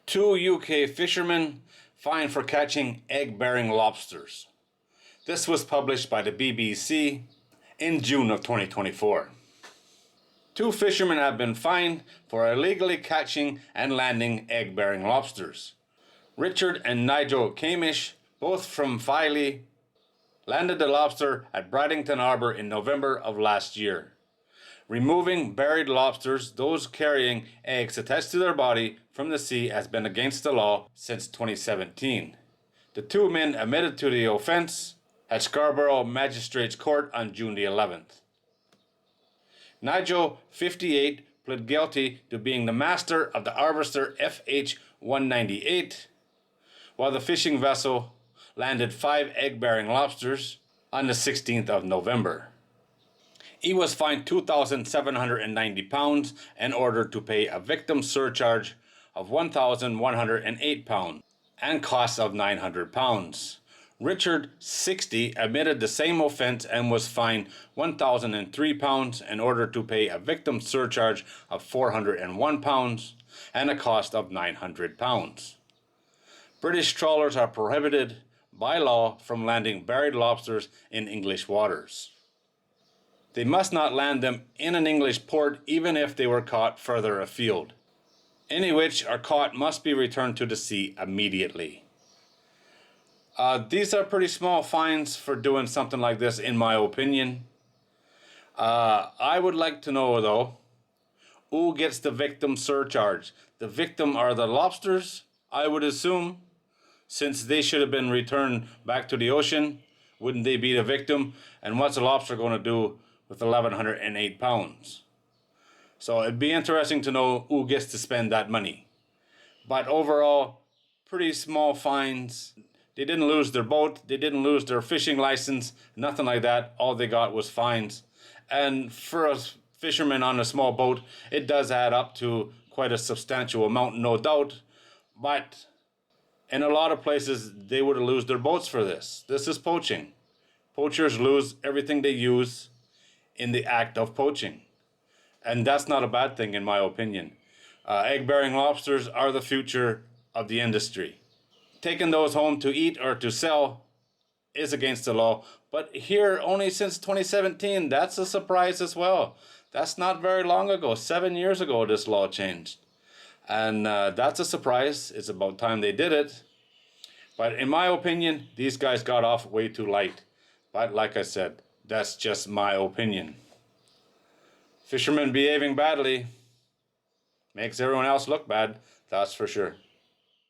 Two UK fishermen fined for catching egg-bearing lobsters. This was published by the BBC in June of 2024. Two fishermen have been fined for illegally catching and landing egg-bearing lobsters. Richard and Nigel Camish, both from Filey, landed the lobster at Bradington Harbour in November of last year. Removing buried lobsters, those carrying eggs attached to their body, from the sea has been against the law since 2017. The two men admitted to the offence at Scarborough Magistrates Court on June the 11th. Nigel, 58, pled guilty to being the master of the Harvester FH-198, while the fishing vessel landed 5 egg-bearing lobsters on the 16th of November. He was fined £2,790 and ordered to pay a victim surcharge of £1,108 and costs of £900. Richard, 60, admitted the same offence and was fined £1,003 in order to pay a victim surcharge of £401 and a cost of £900. British trawlers are prohibited by law from landing buried lobsters in English waters. They must not land them in an English port even if they were caught further afield. Any which are caught must be returned to the sea immediately. These are pretty small fines for doing something like this, in my opinion. I would like to know, though, who gets the victim surcharge? The victim are the lobsters, I would assume, since they should have been returned back to the ocean. Wouldn't they be the victim? And what's a lobster going to do with £1,108? So it'd be interesting to know who gets to spend that money. But overall, pretty small fines. They didn't lose their boat, they didn't lose their fishing license, nothing like that. All they got was fines. And for a fisherman on a small boat, it does add up to quite a substantial amount, no doubt. But in a lot of places, they would lose their boats for this. This is poaching. Poachers lose everything they use in the act of poaching. And that's not a bad thing, in my opinion. Egg-bearing lobsters are the future of the industry. Taking those home to eat or to sell is against the law. But here, only since 2017, that's a surprise as well. That's not very long ago. 7 years ago, this law changed. And that's a surprise. It's about time they did it. But in my opinion, these guys got off way too light. But like I said, that's just my opinion. Fishermen behaving badly makes everyone else look bad, that's for sure.